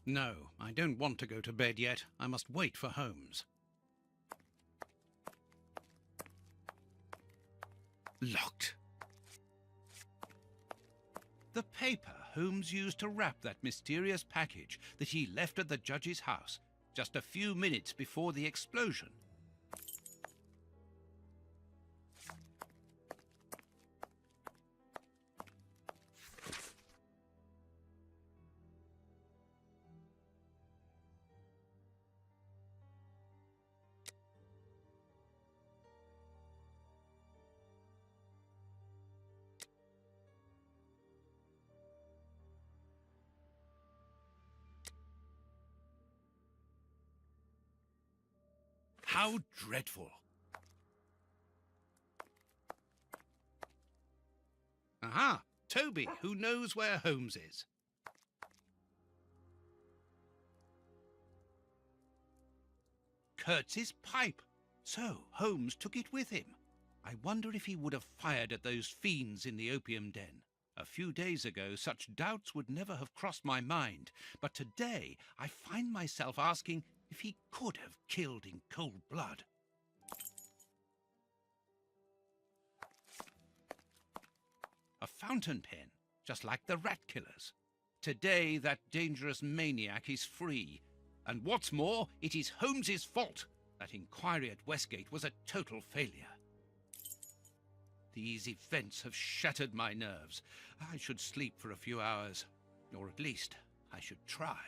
No, I don't want to go to bed yet. I must wait for Holmes. Locked. The paper Holmes used to wrap that mysterious package that he left at the judge's house just a few minutes before the explosion. How dreadful. Aha! Toby, who knows where Holmes is. Kurtz's pipe. So, Holmes took it with him. I wonder if he would have fired at those fiends in the opium den. A few days ago, such doubts would never have crossed my mind, but today I find myself asking if he could have killed in cold blood. A fountain pen, just like the rat killers. Today, that dangerous maniac is free. And what's more, it is Holmes's fault. That inquiry at Westgate was a total failure. These events have shattered my nerves. I should sleep for a few hours, or at least I should try.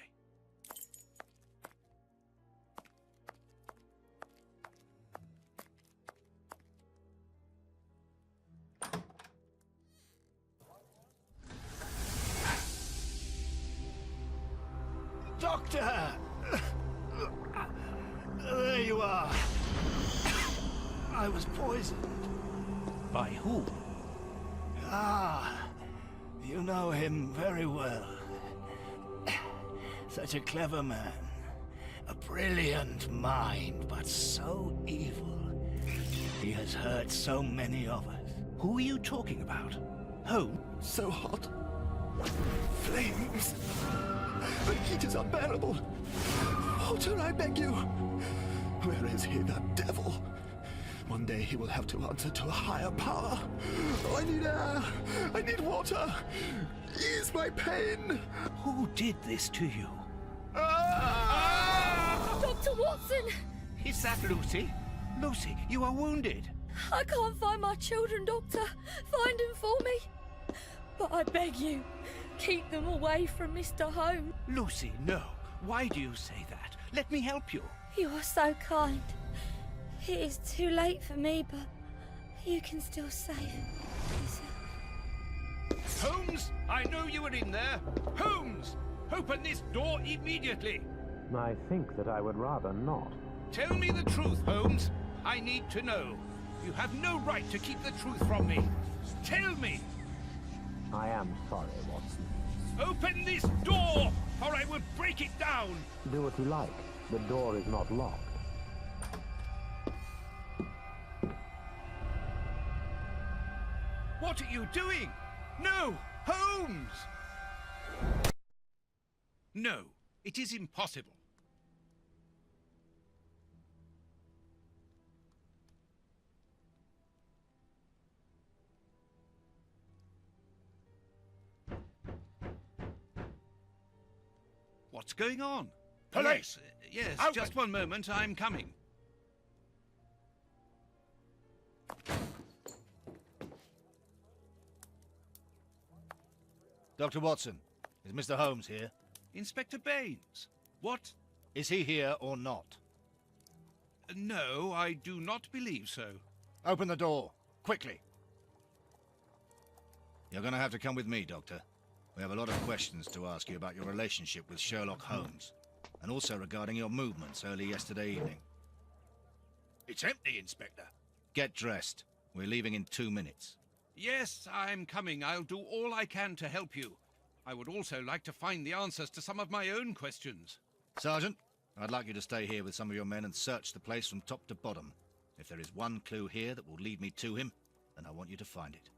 Doctor! There you are. I was poisoned. By who? Ah, you know him very well. Such a clever man. A brilliant mind, but so evil. He has hurt so many of us. Who are you talking about? Holmes? So hot. Flames. The heat is unbearable. Walter, I beg you. Where is he, that devil? One day he will have to answer to a higher power. Oh, I need air. I need water. Ease my pain. Who did this to you? Dr. Watson! Is that Lucy? Lucy, you are wounded. I can't find my children, Doctor. Find them for me. But I beg you, keep them away from Mr. Holmes. Lucy, no. Why do you say that? Let me help you. You are so kind. It is too late for me, but you can still save yourself. Holmes, I know you are in there. Holmes, open this door immediately. I think that I would rather not. Tell me the truth, Holmes. I need to know. You have no right to keep the truth from me. Tell me. I am sorry, Watson. Open this door, or I will break it down. Do what you like. The door is not locked. What are you doing? No, Holmes! No, it is impossible. What's going on? Police! Yes, Open! just one moment, I'm coming. Dr. Watson, is Mr. Holmes here? Inspector Baines, what? Is he here or not? No, I do not believe so. Open the door, quickly. You're going to have to come with me, Doctor. We have a lot of questions to ask you about your relationship with Sherlock Holmes, and also regarding your movements early yesterday evening. It's empty, Inspector. Get dressed. We're leaving in 2 minutes. Yes, I'm coming. I'll do all I can to help you. I would also like to find the answers to some of my own questions. Sergeant, I'd like you to stay here with some of your men and search the place from top to bottom. If there is one clue here that will lead me to him, then I want you to find it.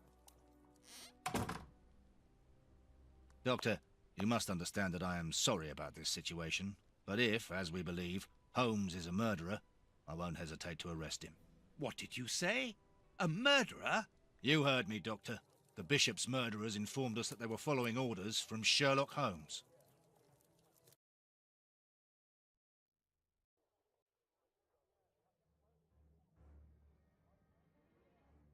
Doctor, You must understand that I am sorry about this situation, but if, as we believe, Holmes is a murderer, I won't hesitate to arrest him. What did you say? A murderer? You heard me, Doctor. The Bishop's murderers informed us that they were following orders from Sherlock Holmes.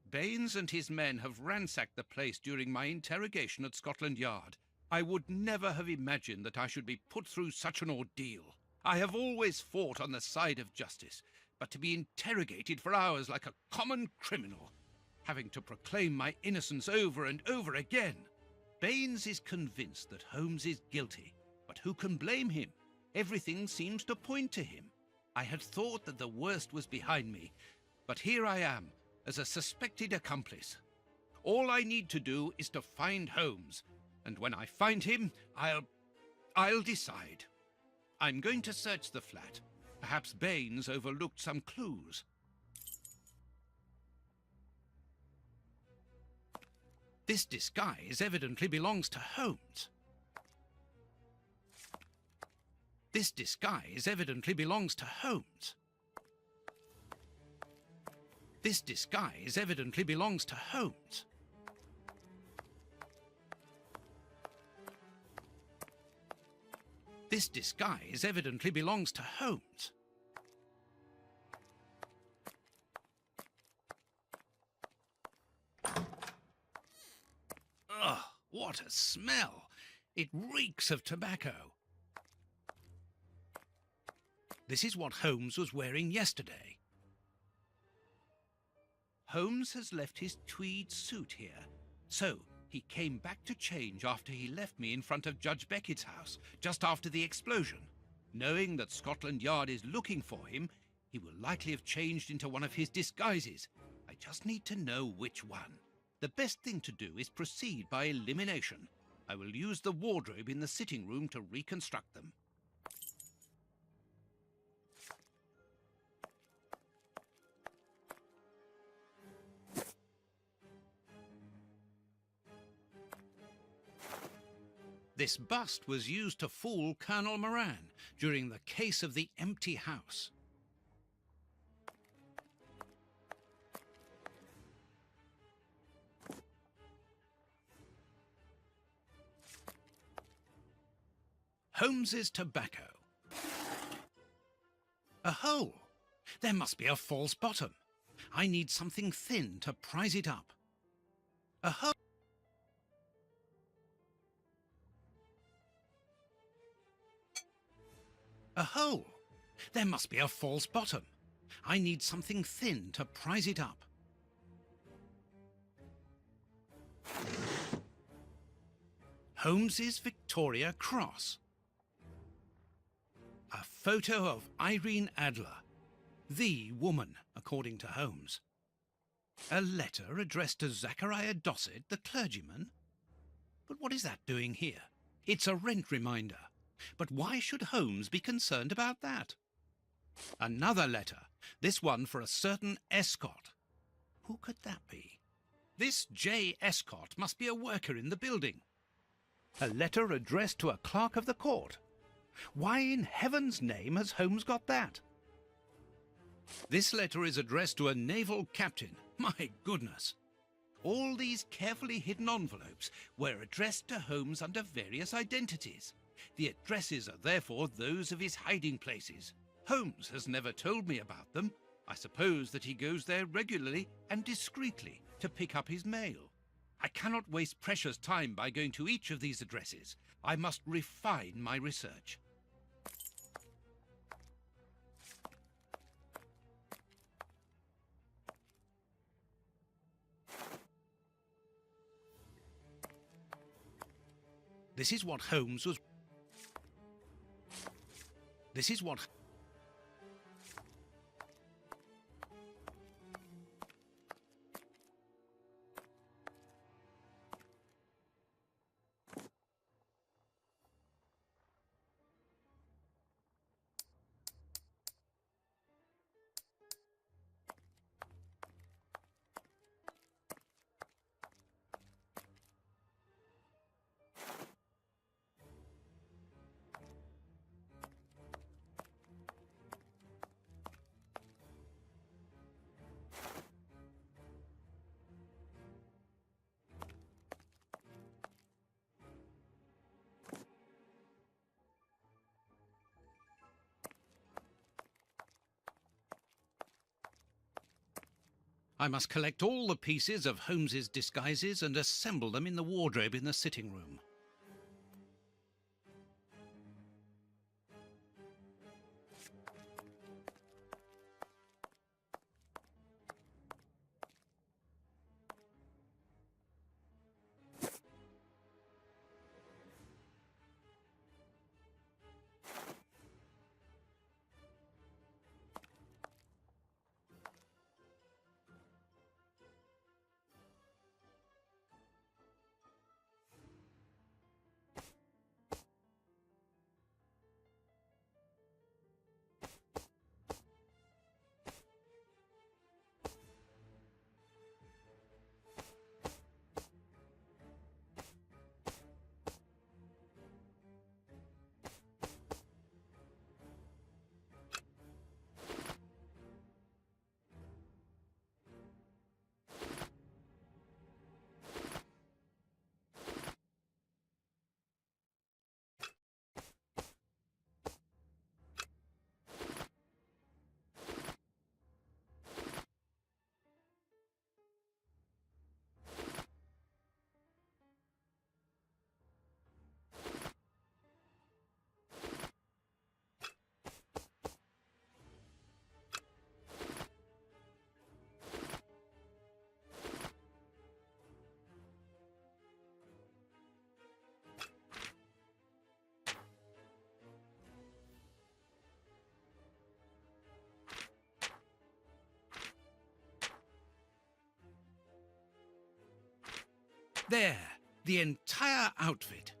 Baines and his men have ransacked the place during my interrogation at Scotland Yard. I would never have imagined that I should be put through such an ordeal. I have always fought on the side of justice, but to be interrogated for hours like a common criminal, having to proclaim my innocence over and over again. Baines is convinced that Holmes is guilty, but who can blame him? Everything seems to point to him. I had thought that the worst was behind me, but here I am, as a suspected accomplice. All I need to do is to find Holmes, and when I find him, I'll decide. I'm going to search the flat. Perhaps Baines overlooked some clues. This disguise evidently belongs to Holmes. This disguise evidently belongs to Holmes. This disguise evidently belongs to Holmes. This disguise evidently belongs to Holmes. Ugh, what a smell! It reeks of tobacco. This is what Holmes was wearing yesterday. Holmes has left his tweed suit here, so he came back to change after he left me in front of Judge Beckett's house, just after the explosion. Knowing that Scotland Yard is looking for him, he will likely have changed into one of his disguises. I just need to know which one. The best thing to do is proceed by elimination. I will use the wardrobe in the sitting room to reconstruct them. This bust was used to fool Colonel Moran during the case of the empty house. Holmes's tobacco. A hole. There must be a false bottom. I need something thin to prise it up. A hole. A hole. There must be a false bottom. I need something thin to prise it up. Holmes's Victoria Cross. A photo of Irene Adler, the woman, according to Holmes. A letter addressed to Zachariah Dossett, the clergyman. But what is that doing here? It's a rent reminder. But why should Holmes be concerned about that? Another letter, this one for a certain Escott. Who could that be? This J. Escott must be a worker in the building. A letter addressed to a clerk of the court. Why in heaven's name has Holmes got that? This letter is addressed to a naval captain. My goodness. All these carefully hidden envelopes were addressed to Holmes under various identities. The addresses are therefore those of his hiding places. Holmes has never told me about them. I suppose that he goes there regularly and discreetly to pick up his mail. I cannot waste precious time by going to each of these addresses. I must refine my research. This is what Holmes was... This is what... I must collect all the pieces of Holmes's disguises and assemble them in the wardrobe in the sitting room. There, the entire outfit.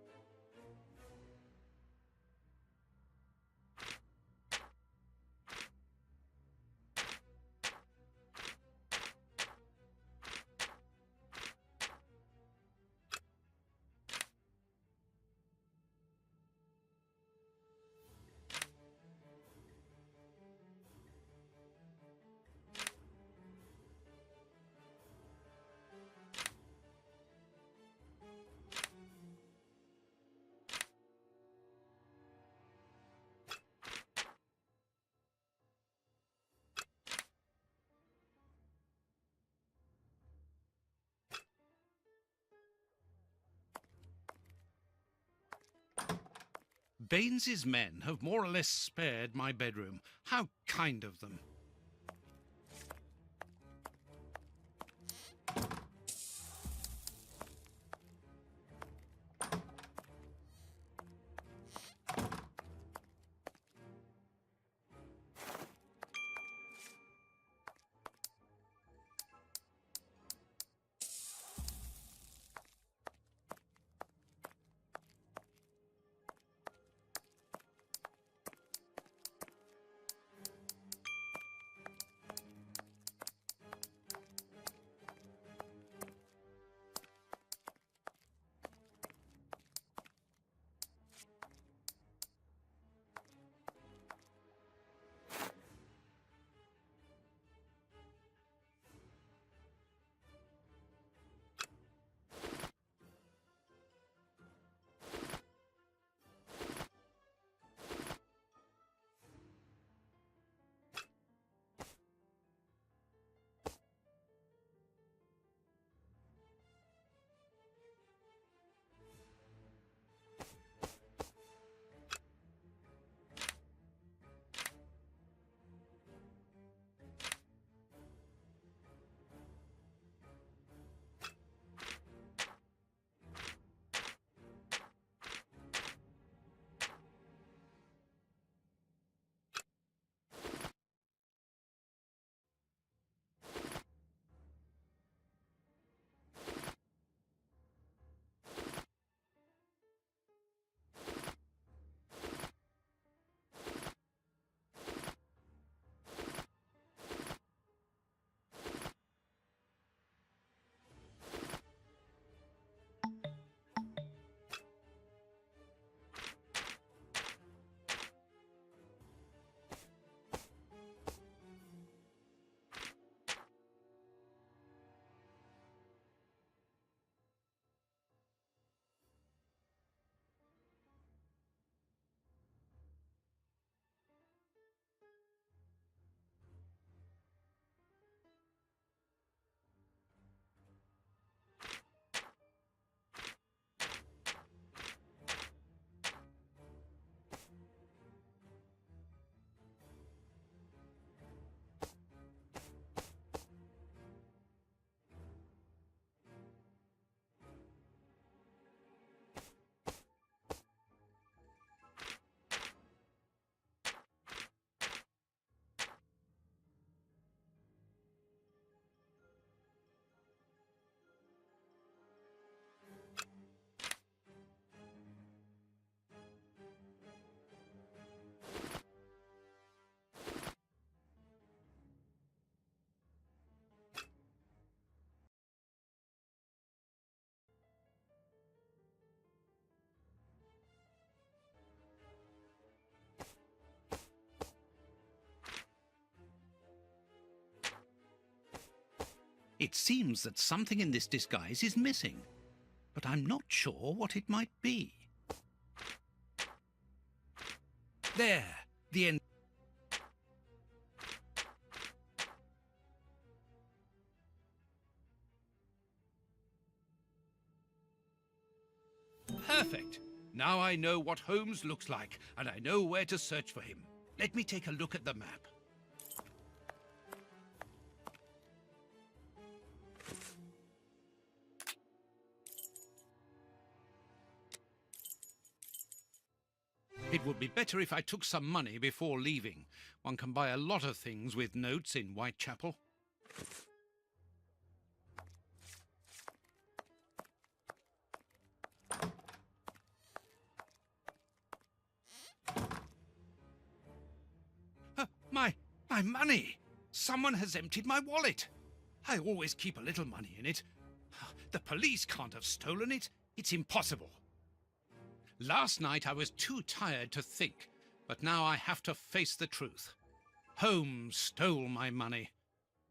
Baines's men have more or less spared my bedroom. How kind of them. It seems that something in this disguise is missing, but I'm not sure what it might be. There, the end. Perfect. Now I know what Holmes looks like, and I know where to search for him. Let me take a look at the map. It would be better if I took some money before leaving. One can buy a lot of things with notes in Whitechapel. My money! Someone has emptied my wallet. I always keep a little money in it. The police can't have stolen it. It's impossible. Last night I was too tired to think, but now I have to face the truth. Holmes stole my money,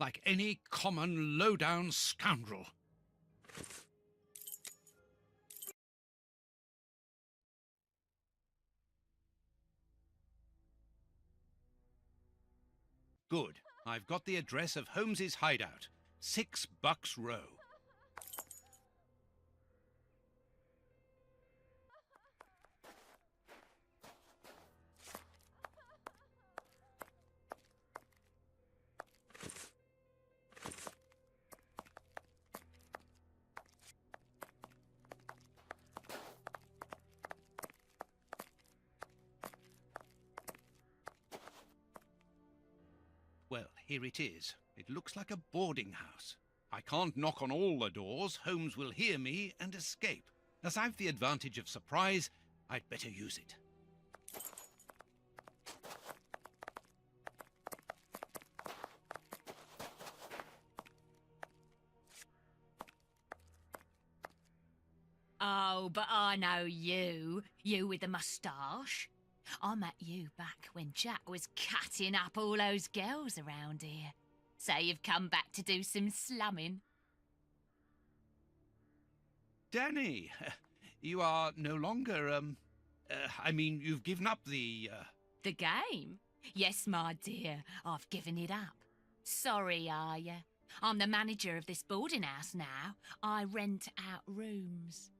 like any common low-down scoundrel. Good. I've got the address of Holmes's hideout. 6 Bucks Row. Well, here it is. It looks like a boarding house. I can't knock on all the doors. Holmes will hear me and escape. As I've the advantage of surprise, I'd better use it. Oh, but I know you. You with the moustache. I met you back when Jack was cutting up all those girls around here. So you've come back to do some slumming. Danny, you are no longer, you've given up the. The game? Yes, my dear, I've given it up. Sorry, are you? I'm the manager of this boarding house now. I rent out rooms.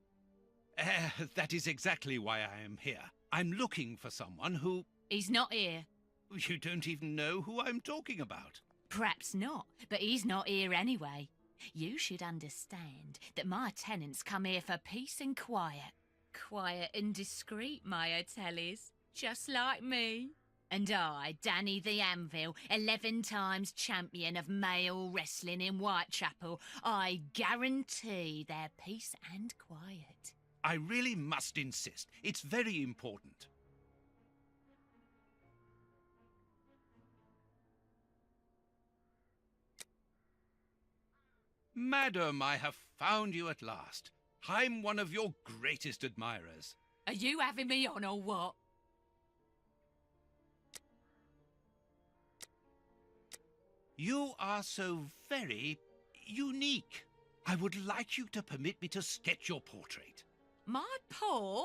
That is exactly why I am here. I'm looking for someone who... He's not here. You don't even know who I'm talking about. Perhaps not, but he's not here anyway. You should understand that my tenants come here for peace and quiet. Quiet and discreet, my hotel is. Just like me. And I, Danny the Anvil, 11 times champion of male wrestling in Whitechapel, I guarantee their peace and quiet. I really must insist. It's very important. Madam, I have found you at last. I'm one of your greatest admirers. Are you having me on or what? You are so very unique. I would like you to permit me to sketch your portrait. My portrait?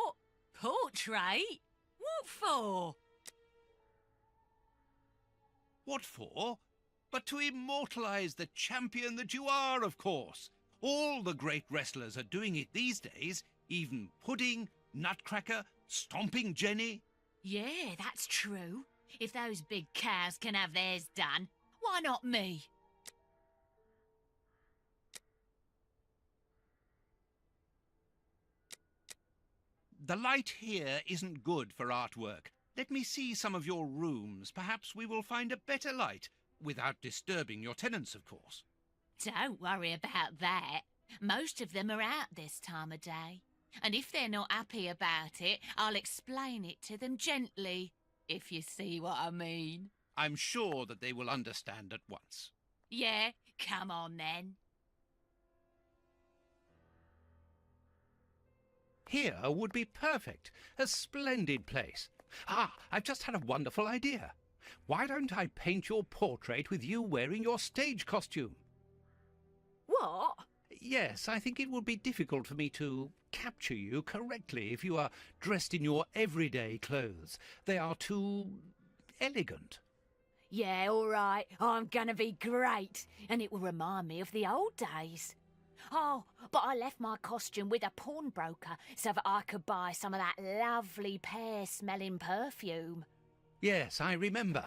What for? What for? But to immortalize the champion that you are, of course. All the great wrestlers are doing it these days, even Pudding, Nutcracker, Stomping Jenny. Yeah, that's true. If those big cows can have theirs done, why not me? The light here isn't good for artwork. Let me see some of your rooms. Perhaps we will find a better light, without disturbing your tenants, of course. Don't worry about that. Most of them are out this time of day. And if they're not happy about it, I'll explain it to them gently, if you see what I mean. I'm sure that they will understand at once. Yeah, come on then. Here would be perfect. A splendid place. I've just had a wonderful idea. Why don't I paint your portrait with you wearing your stage costume? What? Yes, I think it would be difficult for me to capture you correctly if you are dressed in your everyday clothes. They are too elegant. Yeah, all right. I'm gonna be great, and it will remind me of the old days. Oh, but I left my costume with a pawnbroker so that I could buy some of that lovely pear-smelling perfume. Yes, I remember.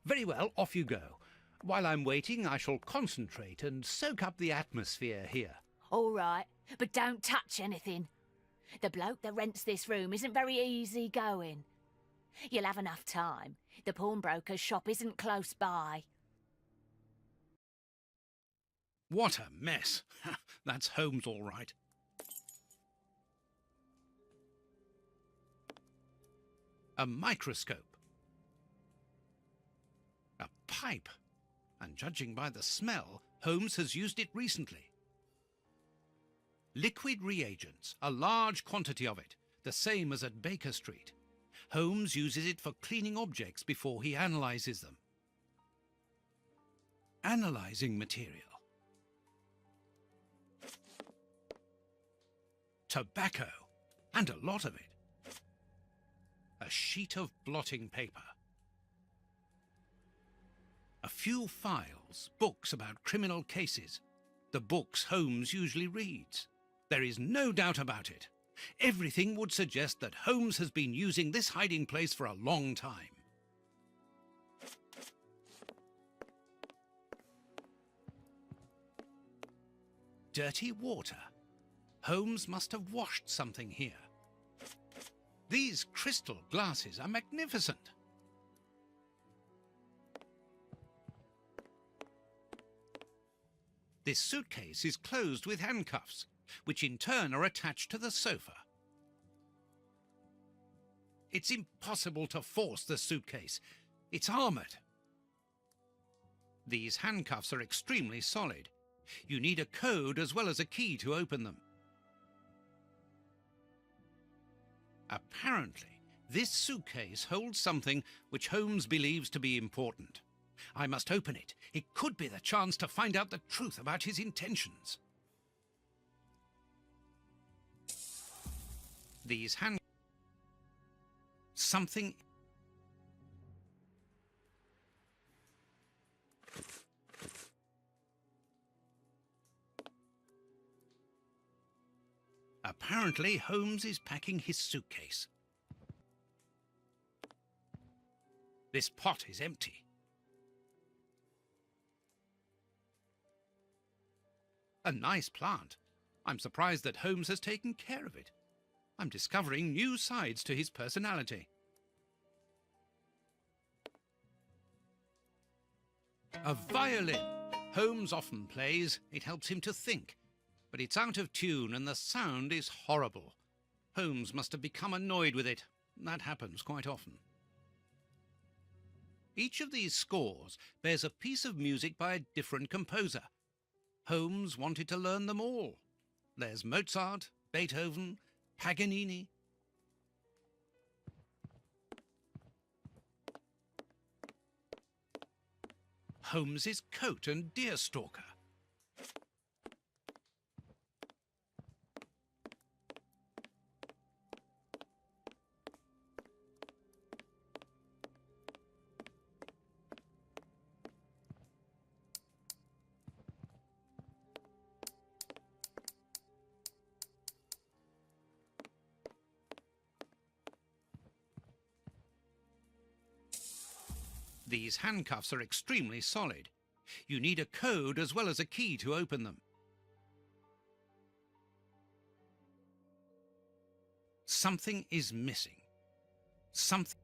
Very well, off you go. While I'm waiting, I shall concentrate and soak up the atmosphere here. All right, but don't touch anything. The bloke that rents this room isn't very easy going. You'll have enough time. The pawnbroker's shop isn't close by. What a mess. That's Holmes all right. A microscope. A pipe. And judging by the smell, Holmes has used it recently. Liquid reagents, a large quantity of it, the same as at Baker Street. Holmes uses it for cleaning objects before he analyzes them. Analyzing material. Tobacco, and a lot of it. A sheet of blotting paper. A few files, books about criminal cases. The books Holmes usually reads. There is no doubt about it. Everything would suggest that Holmes has been using this hiding place for a long time. Dirty water. Holmes must have washed something here. These crystal glasses are magnificent. This suitcase is closed with handcuffs, which in turn are attached to the sofa. It's impossible to force the suitcase. It's armoured. These handcuffs are extremely solid. You need a code as well as a key to open them. Apparently, this suitcase holds something which Holmes believes to be important. I must open it. It could be the chance to find out the truth about his intentions. These something. Apparently, Holmes is packing his suitcase. This pot is empty. A nice plant. I'm surprised that Holmes has taken care of it. I'm discovering new sides to his personality. A violin. Holmes often plays. It helps him to think. But it's out of tune and the sound is horrible. Holmes must have become annoyed with it. That happens quite often. Each of these scores bears a piece of music by a different composer. Holmes wanted to learn them all. There's Mozart, Beethoven, Paganini. Holmes's coat and deerstalker. These handcuffs are extremely solid. You need a code as well as a key to open them. Something is missing. Something.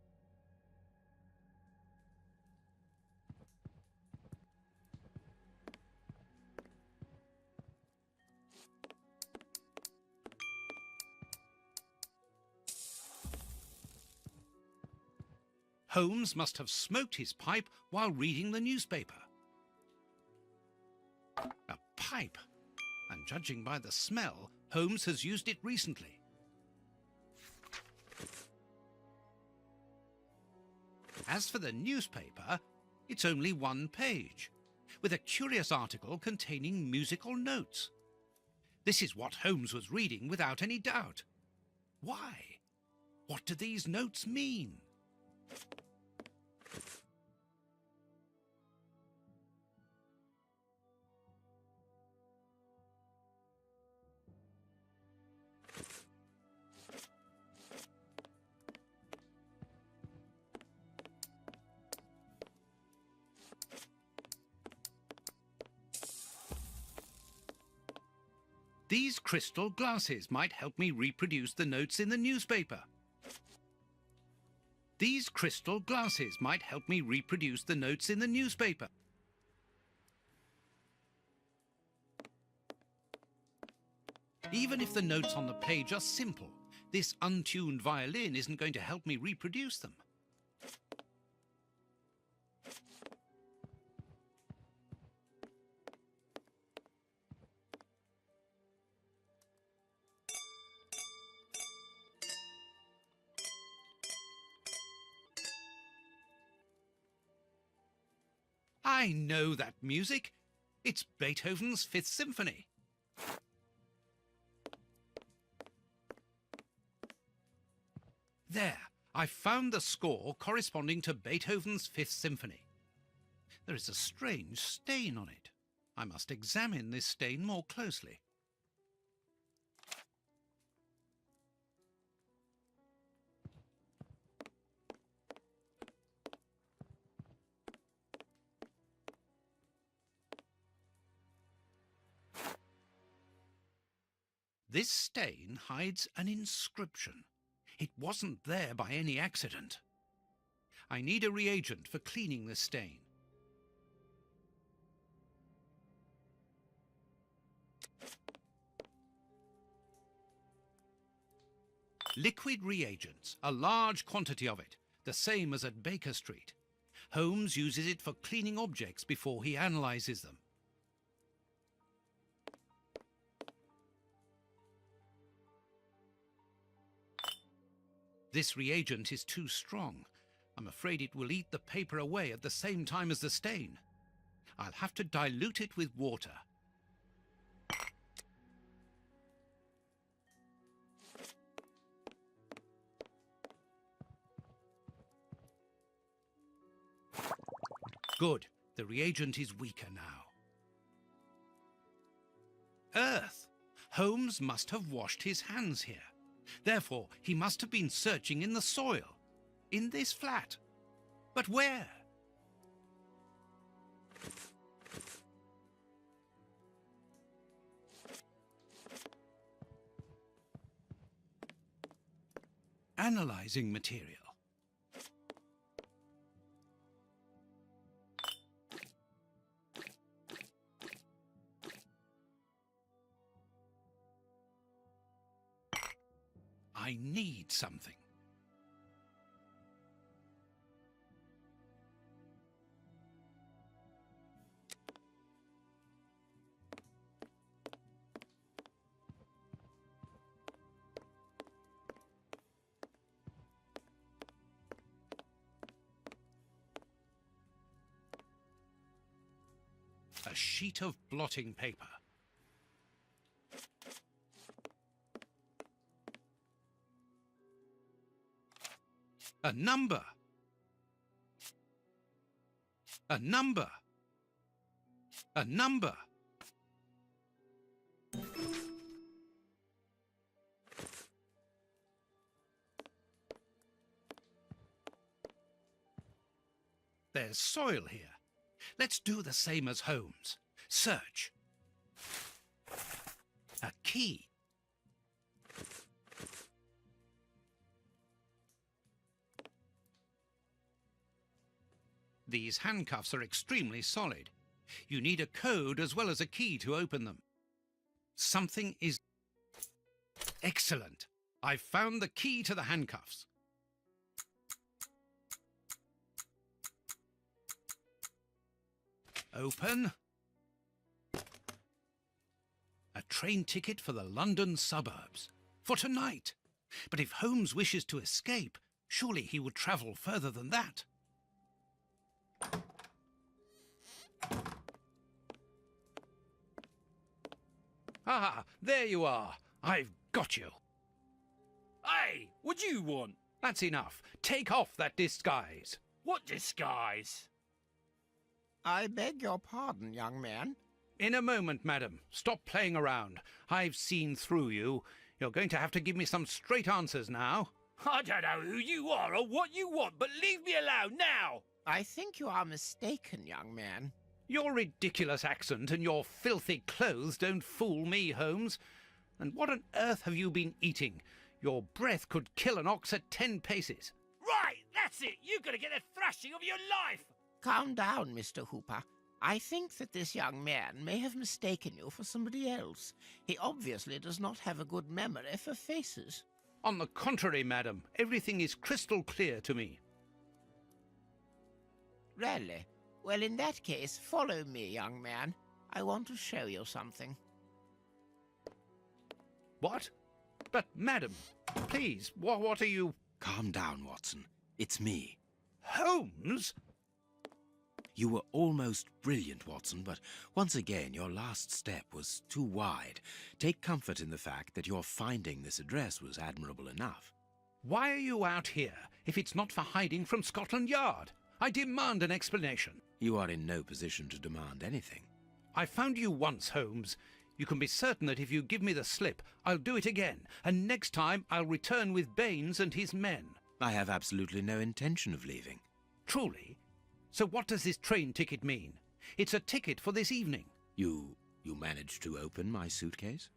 Holmes must have smoked his pipe while reading the newspaper. A pipe. And judging by the smell, Holmes has used it recently. As for the newspaper, it's only one page. with a curious article containing musical notes. This is what Holmes was reading without any doubt. Why? What do these notes mean? These crystal glasses might help me reproduce the notes in the newspaper. These crystal glasses might help me reproduce the notes in the newspaper. Even if the notes on the page are simple, this untuned violin isn't going to help me reproduce them. I know that music. It's Beethoven's Fifth Symphony. There, I found the score corresponding to Beethoven's Fifth Symphony. There is a strange stain on it. I must examine this stain more closely. This stain hides an inscription. It wasn't there by any accident. I need a reagent for cleaning the stain. Liquid reagents, a large quantity of it, the same as at Baker Street. Holmes uses it for cleaning objects before he analyzes them. This reagent is too strong. I'm afraid it will eat the paper away at the same time as the stain. I'll have to dilute it with water. Good. The reagent is weaker now. Earth! Holmes must have washed his hands here. Therefore, he must have been searching in the soil, in this flat. But where? Analyzing material. I need something. A sheet of blotting paper. A number. A number. A number. There's soil here. Let's do the same as Holmes. Search. A key. These handcuffs are extremely solid. You need a code as well as a key to open them. Something is... Excellent! I've found the key to the handcuffs. Open. A train ticket for the London suburbs. For tonight. But if Holmes wishes to escape, surely he would travel further than that. Ah, there you are. I've got you. Hey, what do you want? That's enough. Take off that disguise. What disguise? I beg your pardon, young man. In a moment, madam. Stop playing around. I've seen through you. You're going to have to give me some straight answers now. I don't know who you are or what you want, but leave me alone now! I think you are mistaken, young man. Your ridiculous accent and your filthy clothes don't fool me, Holmes. And what on earth have you been eating? Your breath could kill an ox at 10 paces. Right, that's it! You're gonna get the thrashing of your life! Calm down, Mr. Hooper. I think that this young man may have mistaken you for somebody else. He obviously does not have a good memory for faces. On the contrary, madam, everything is crystal clear to me. Really? Well, in that case, follow me, young man. I want to show you something. What? But, madam, please, what are you... Calm down, Watson. It's me. Holmes? You were almost brilliant, Watson, but once again your last step was too wide. Take comfort in the fact that your finding this address was admirable enough. Why are you out here if it's not for hiding from Scotland Yard? I demand an explanation. You are in no position to demand anything. I found you once, Holmes. You can be certain that if you give me the slip, I'll do it again, and next time I'll return with Baines and his men. I have absolutely no intention of leaving. Truly? So what does this train ticket mean? It's a ticket for this evening. You managed to open my suitcase?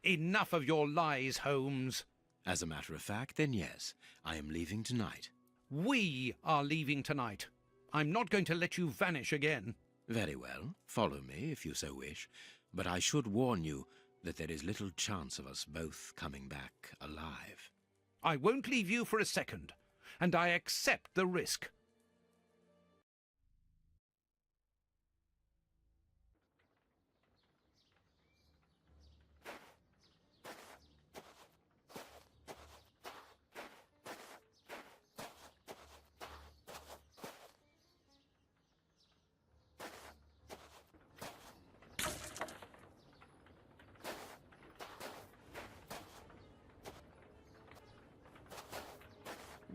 Enough of your lies, Holmes. As a matter of fact, then yes, I am leaving tonight. We are leaving tonight. I'm not going to let you vanish again. Very well, follow me if you so wish, but I should warn you that there is little chance of us both coming back alive. I won't leave you for a second, and I accept the risk.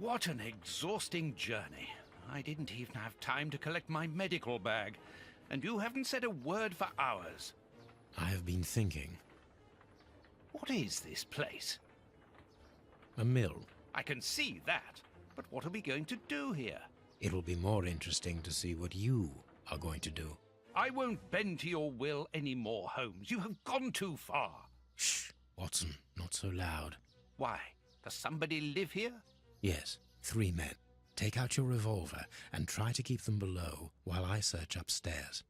What an exhausting journey. I didn't even have time to collect my medical bag, and you haven't said a word for hours. I have been thinking. What is this place? A mill. I can see that, but what are we going to do here? It'll be more interesting to see what you are going to do. I won't bend to your will any more, Holmes. You have gone too far. Shh, Watson, not so loud. Why? Does somebody live here? Yes, 3 men. Take out your revolver and try to keep them below while I search upstairs.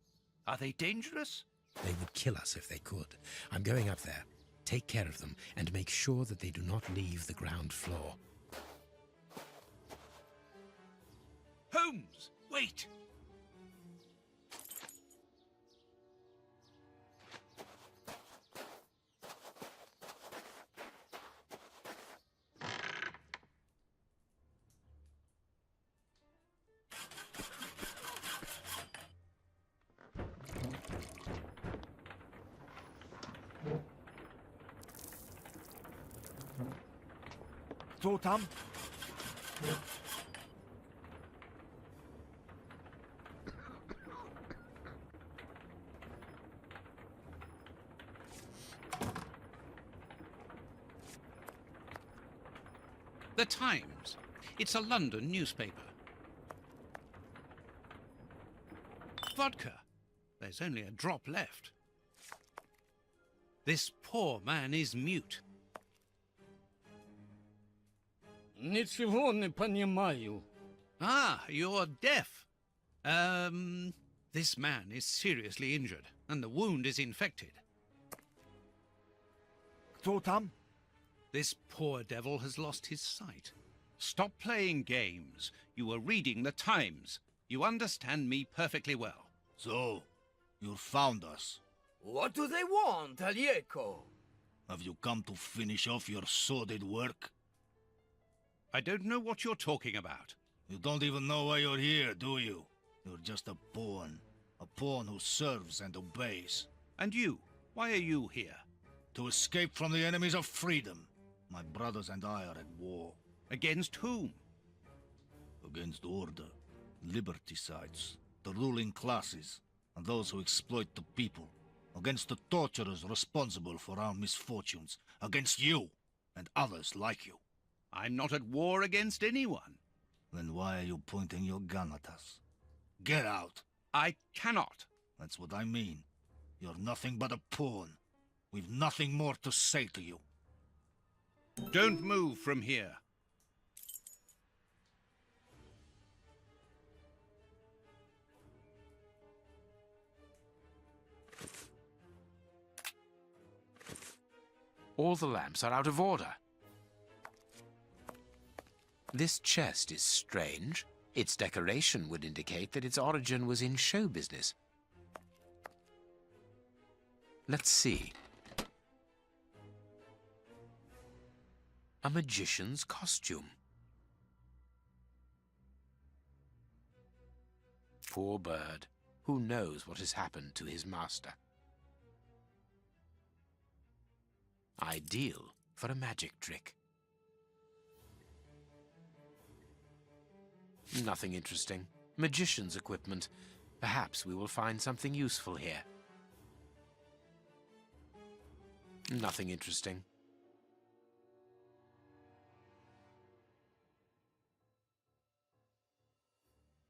Are they dangerous? They would kill us if they could. I'm going up there. Take care of them and make sure that they do not leave the ground floor. Holmes, wait! Totam? The Times. It's a London newspaper. Vodka. There's only a drop left. This poor man is mute. Ничего не понимаю. Ah, you're deaf. This man is seriously injured, and the wound is infected. Totam? This poor devil has lost his sight. Stop playing games. You were reading the Times. You understand me perfectly well. So, you found us. What do they want, Alieco? Have you come to finish off your sordid work? I don't know what you're talking about. You don't even know why you're here, do you? You're just a pawn who serves and obeys. And you, why are you here? To escape from the enemies of freedom. My brothers and I are at war. Against whom? Against order, liberticides, the ruling classes, and those who exploit the people. Against the torturers responsible for our misfortunes. Against you and others like you. I'm not at war against anyone. Then why are you pointing your gun at us? Get out! I cannot. That's what I mean. You're nothing but a pawn. We've nothing more to say to you. Don't move from here. All the lamps are out of order. This chest is strange. Its decoration would indicate that its origin was in show business. Let's see. A magician's costume. Poor bird. Who knows what has happened to his master? Ideal for a magic trick. Nothing interesting. Magician's equipment. Perhaps we will find something useful here. Nothing interesting.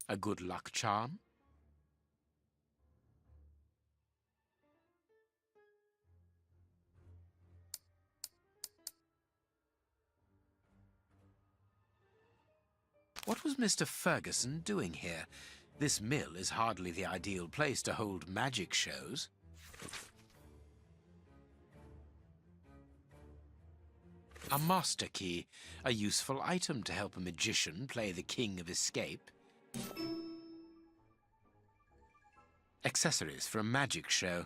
A good luck charm? What was Mr. Ferguson doing here? This mill is hardly the ideal place to hold magic shows. A master key, a useful item to help a magician play the king of escape. Accessories for a magic show.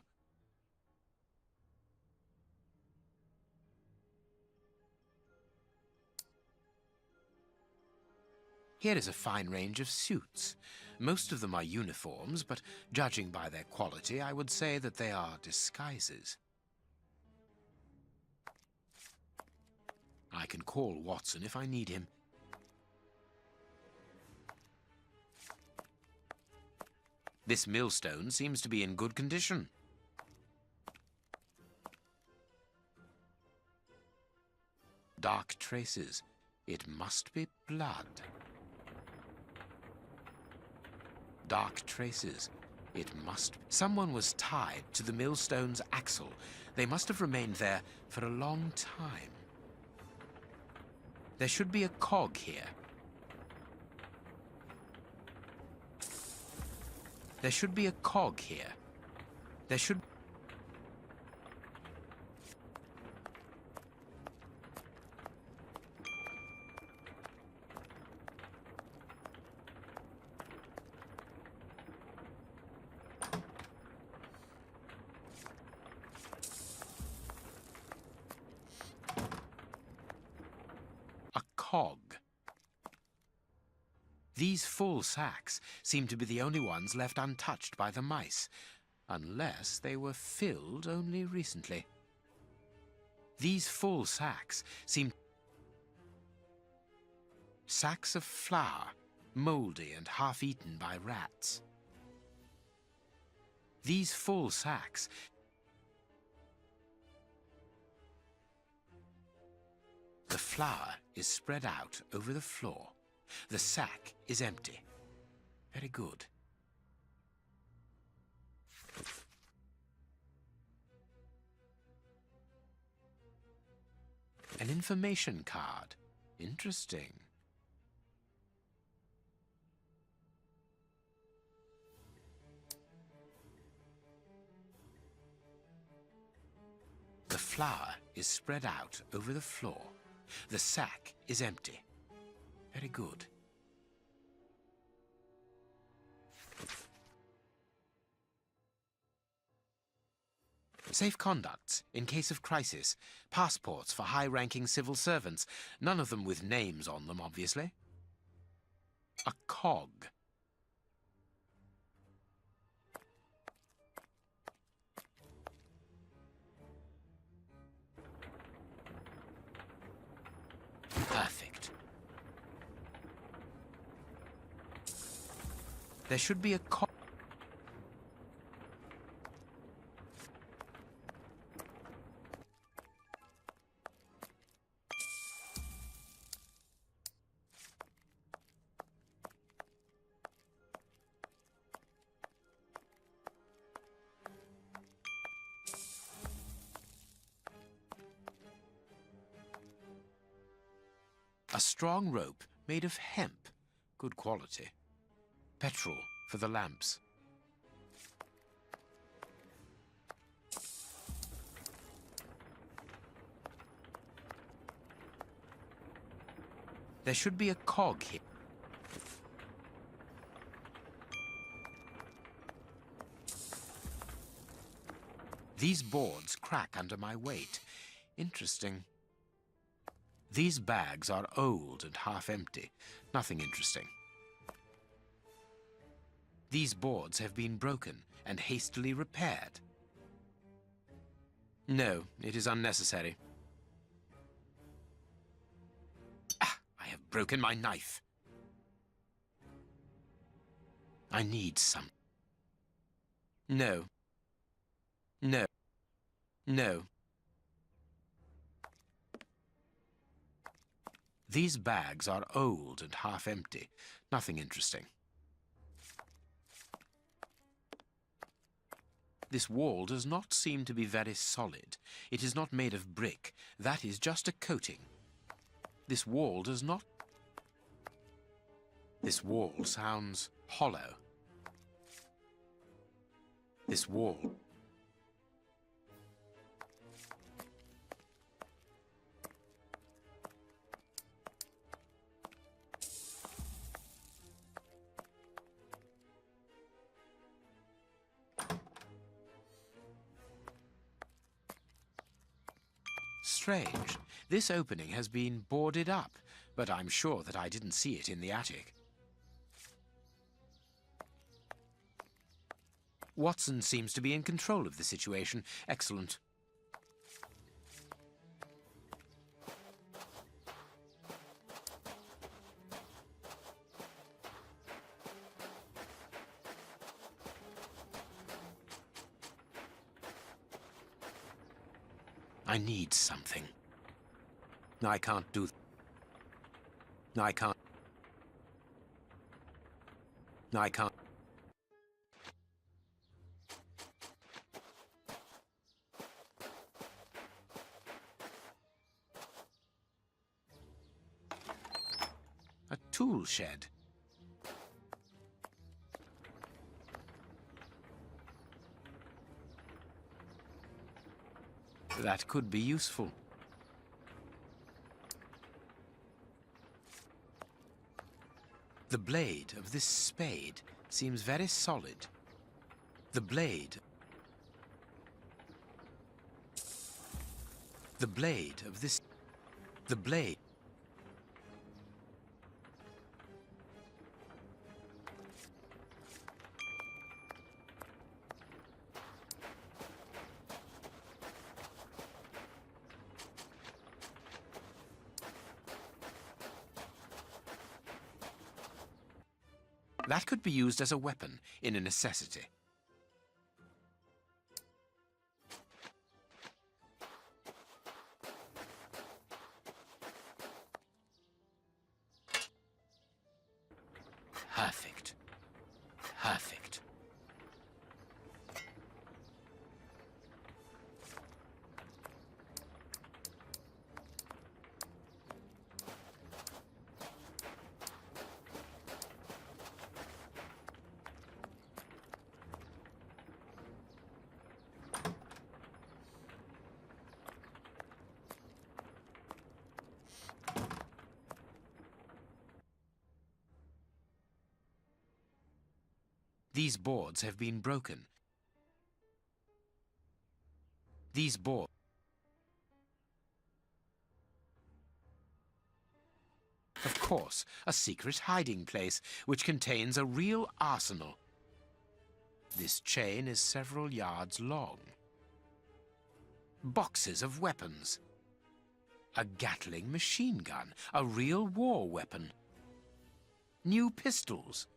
Here is a fine range of suits. Most of them are uniforms, but judging by their quality, I would say that they are disguises. I can call Watson if I need him. This millstone seems to be in good condition. Dark traces. It must be blood. Dark traces. It must... Someone was tied to the millstone's axle. They must have remained there for a long time. There should be a cog here. There should be a cog here. There should... a cog. These full sacks seem to be the only ones left untouched by the mice, unless they were filled only recently. These full sacks seem... Sacks of flour, mouldy and half-eaten by rats. These full sacks... The flour is spread out over the floor. The sack is empty. Very good. An information card. Interesting. The flour is spread out over the floor. The sack is empty. Very good. Safe conducts in case of crisis. Passports for high-ranking civil servants. None of them with names on them, obviously. A cog. There should be a strong rope made of hemp. Good quality. Petrol for the lamps. There should be a cog here. These boards crack under my weight. Interesting. These bags are old and half empty. Nothing interesting. These boards have been broken and hastily repaired. No, it is unnecessary. Ah, I have broken my knife. I need some. No. No. No. These bags are old and half empty. Nothing interesting. This wall does not seem to be very solid. It is not made of brick. That is just a coating. This wall does not... This wall sounds hollow. This wall... Strange. This opening has been boarded up, but I'm sure that I didn't see it in the attic. Watson seems to be in control of the situation. Excellent. I need something. I can't do... I can't... I can't... A tool shed. That could be useful. The blade of this spade seems very solid. The blade of this... The blade... That could be used as a weapon in a necessity. Perfect. Perfect. These boards have been broken. These boards... Of course, a secret hiding place, which contains a real arsenal. This chain is several yards long. Boxes of weapons. A Gatling machine gun, a real war weapon. New pistols.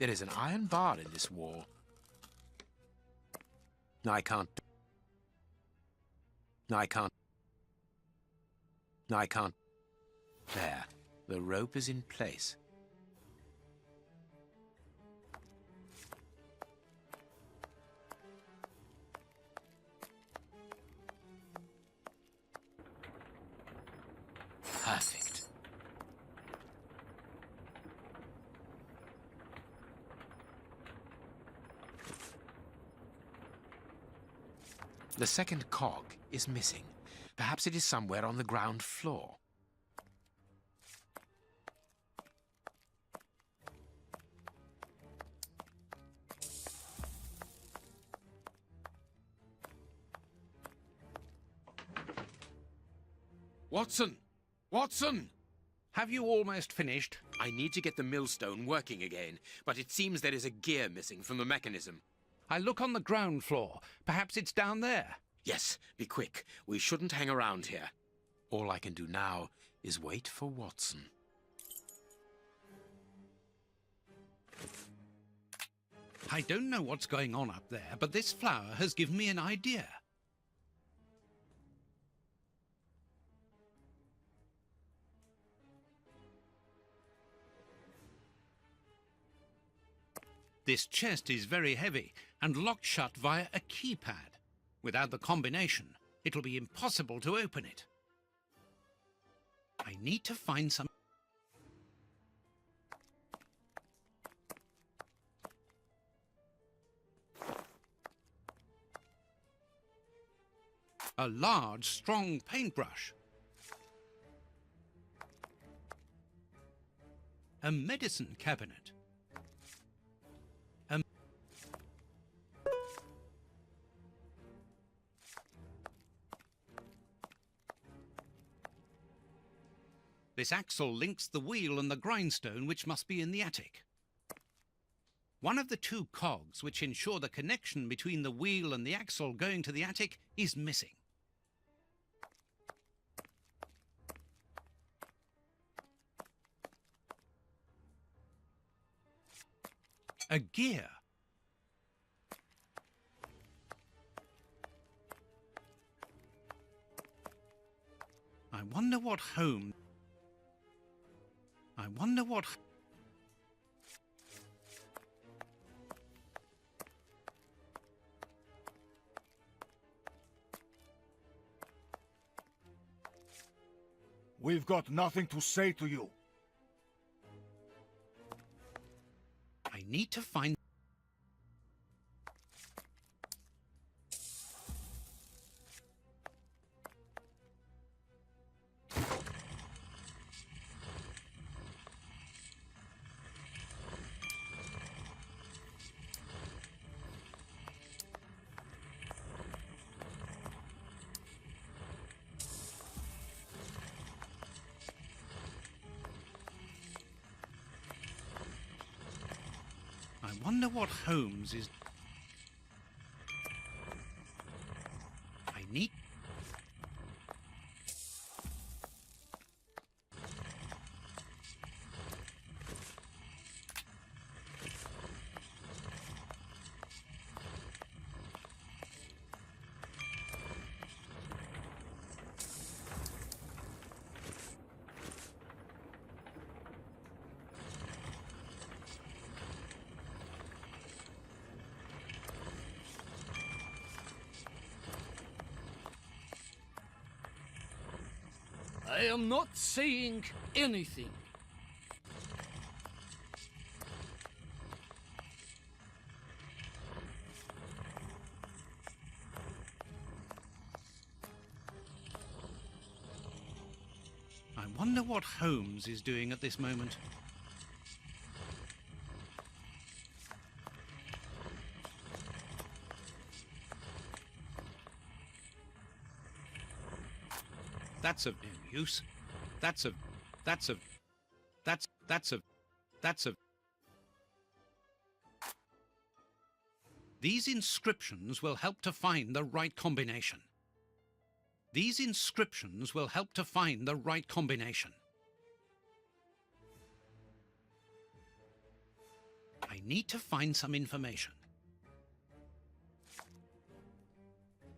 There is an iron bar in this wall. I can't. I can't. I can't. There. The rope is in place. Perfect. The second cog is missing. Perhaps it is somewhere on the ground floor. Watson! Watson! Have you almost finished? I need to get the millstone working again, but it seems there is a gear missing from the mechanism. I look on the ground floor. Perhaps it's down there. Yes, be quick. We shouldn't hang around here. All I can do now is wait for Watson. I don't know what's going on up there, but this flower has given me an idea. This chest is very heavy and locked shut via a keypad. Without the combination, it'll be impossible to open it. I need to find some... A large, strong paintbrush. A medicine cabinet. This axle links the wheel and the grindstone, which must be in the attic. One of the two cogs which ensure the connection between the wheel and the axle going to the attic is missing. A gear. I wonder what home... I wonder what... We've got nothing to say to you. I need to find... I wonder what Holmes is... I need... I am not saying anything. I wonder what Holmes is doing at this moment. That's of no use. That's of... These inscriptions will help to find the right combination. These inscriptions will help to find the right combination. I I need to find some information.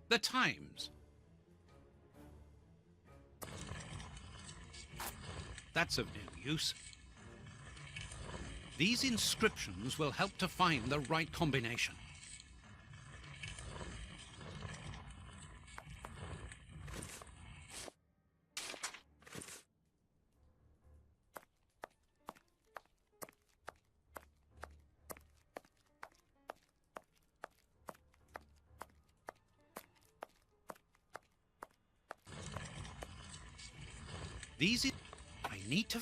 The Times. That's of no use. These inscriptions will help to find the right combination. I need to...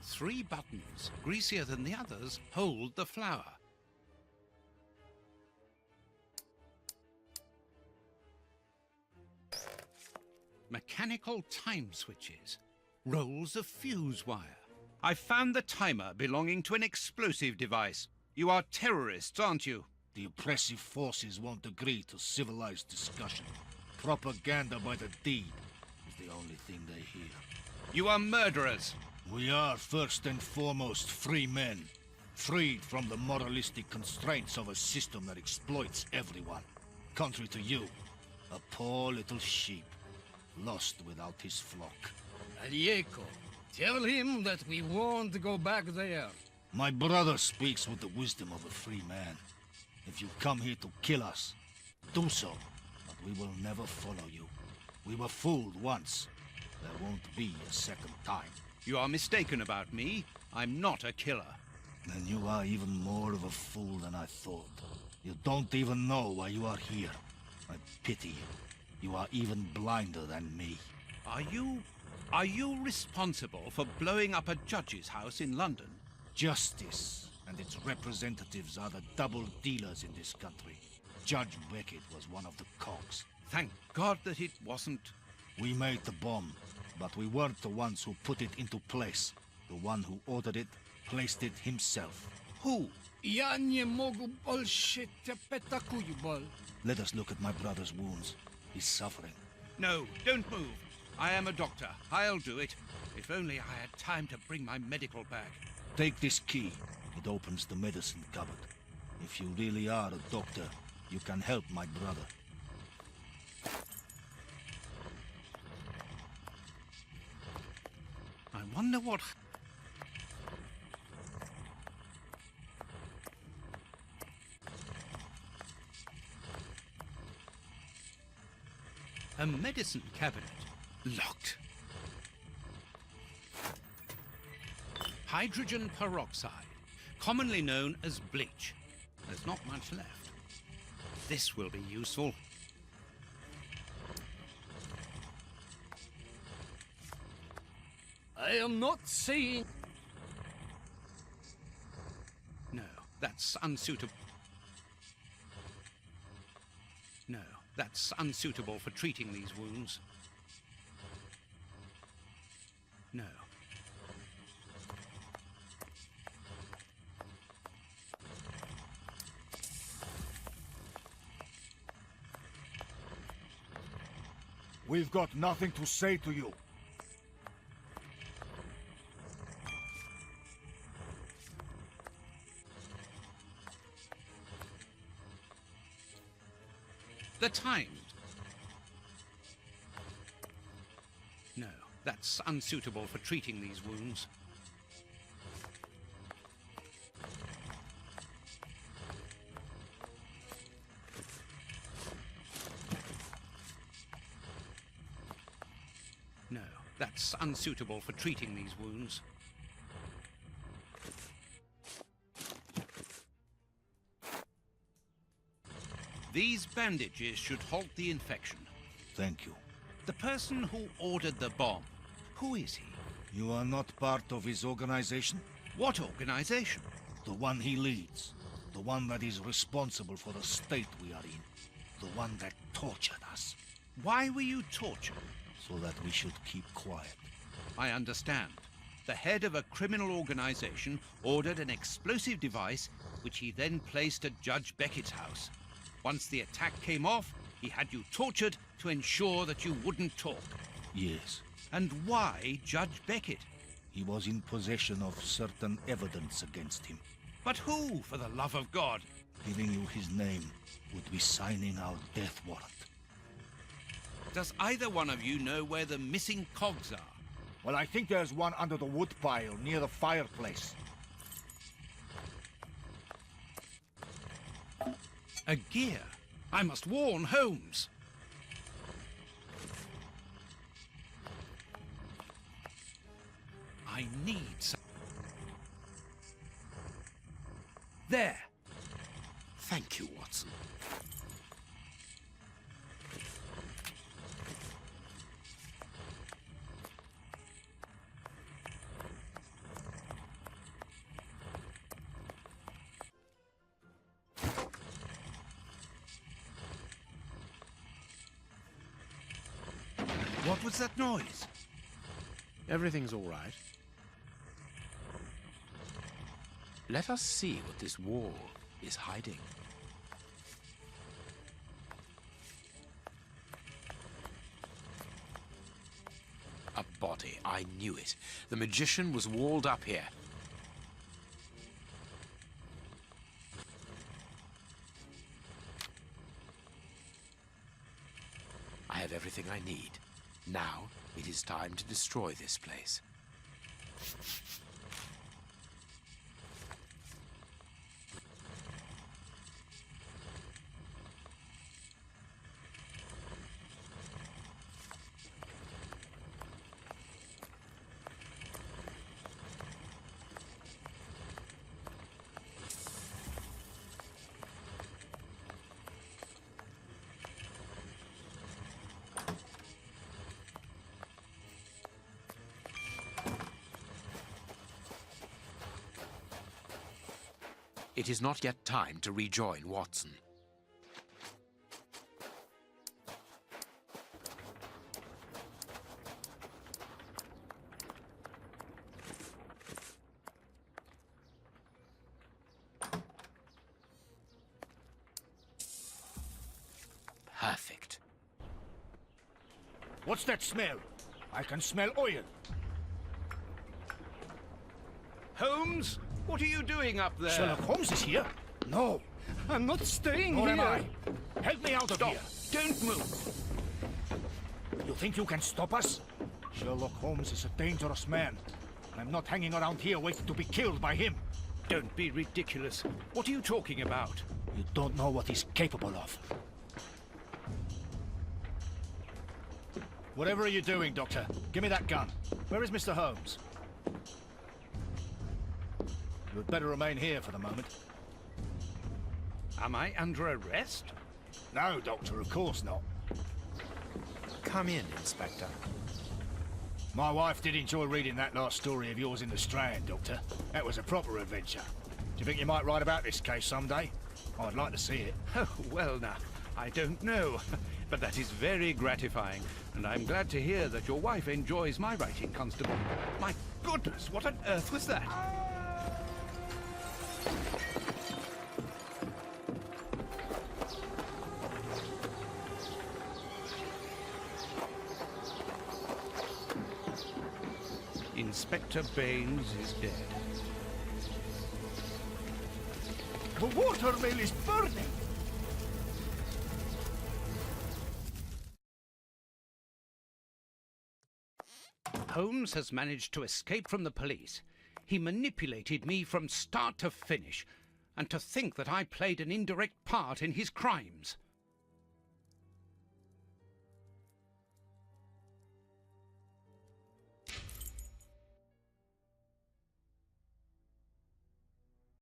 Three buttons, greasier than the others, hold the flower. Mechanical time switches, rolls of fuse wire. I found the timer belonging to an explosive device. You are terrorists, aren't you? The oppressive forces won't agree to civilized discussion. Propaganda by the deed is the only thing they hear. You are murderers. We are first and foremost free men, freed from the moralistic constraints of a system that exploits everyone. Contrary to you, a poor little sheep, lost without his flock. Alieko, tell him that we won't go back there. My brother speaks with the wisdom of a free man. If you come here to kill us, do so, but we will never follow you. We were fooled once. There won't be a second time. You are mistaken about me. I'm not a killer. Then you are even more of a fool than I thought. You don't even know why you are here. I pity you. You are even blinder than me. Are you responsible for blowing up a judge's house in London? Justice and its representatives are the double dealers in this country. Judge Beckett was one of the cogs. Thank God that it wasn't. We made the bomb, but we weren't the ones who put it into place. The one who ordered it placed it himself. Who? Ja nie mogu bolsze te petakuju bol. Let us look at my brother's wounds. He's suffering. No, don't move. I am a doctor. I'll do it. If only I had time to bring my medical bag. Take this key. It opens the medicine cupboard. If you really are a doctor, you can help my brother. I wonder what... A medicine cabinet. Locked. Hydrogen peroxide, commonly known as bleach. There's not much left. This will be useful. I am not saying... No, that's unsuitable. No, that's unsuitable for treating these wounds. No. We've got nothing to say to you. The Times. No, that's unsuitable for treating these wounds. No, that's unsuitable for treating these wounds. These bandages should halt the infection. Thank you. The person who ordered the bomb, who is he? You are not part of his organization? What organization? The one he leads. The one that is responsible for the state we are in. The one that tortured us. Why were you tortured? So that we should keep quiet. I understand. The head of a criminal organization ordered an explosive device, which he then placed at Judge Beckett's house. Once the attack came off, he had you tortured to ensure that you wouldn't talk. Yes. And why Judge Beckett? He was in possession of certain evidence against him. But who, for the love of God? Giving you his name would be signing our death warrant. Does either one of you know where the missing cogs are? Well, I think there's one under the woodpile near the fireplace. A gear. I must warn Holmes. I need some... There. Thank you, Watson. What was that noise? Everything's all right. Let us see what this wall is hiding. A body. I knew it. The magician was walled up here. I have everything I need. Now, it is time to destroy this place. It is not yet time to rejoin Watson. Perfect. What's that smell? I can smell oil. Holmes, what are you doing up there? Sherlock Holmes is here? No. I'm not staying Nor here. am I. Help me out of here. Don't move. You think you can stop us? Sherlock Holmes is a dangerous man. I'm not hanging around here waiting to be killed by him. Don't be ridiculous. What are you talking about? You don't know what he's capable of. Whatever are you doing, Doctor? Give me that gun. Where is Mr. Holmes? You'd better remain here for the moment. Am I under arrest? No, Doctor, of course not. Come in, Inspector. My wife did enjoy reading that last story of yours in the Strand, Doctor. That was a proper adventure. Do you think you might write about this case someday? I'd like to see it. Oh, well now, I don't know. But that is very gratifying, and I'm glad to hear that your wife enjoys my writing, Constable. My goodness, what on earth was that? Inspector Baines is dead. The watermill is burning! Holmes has managed to escape from the police. He manipulated me from start to finish, and to think that I played an indirect part in his crimes.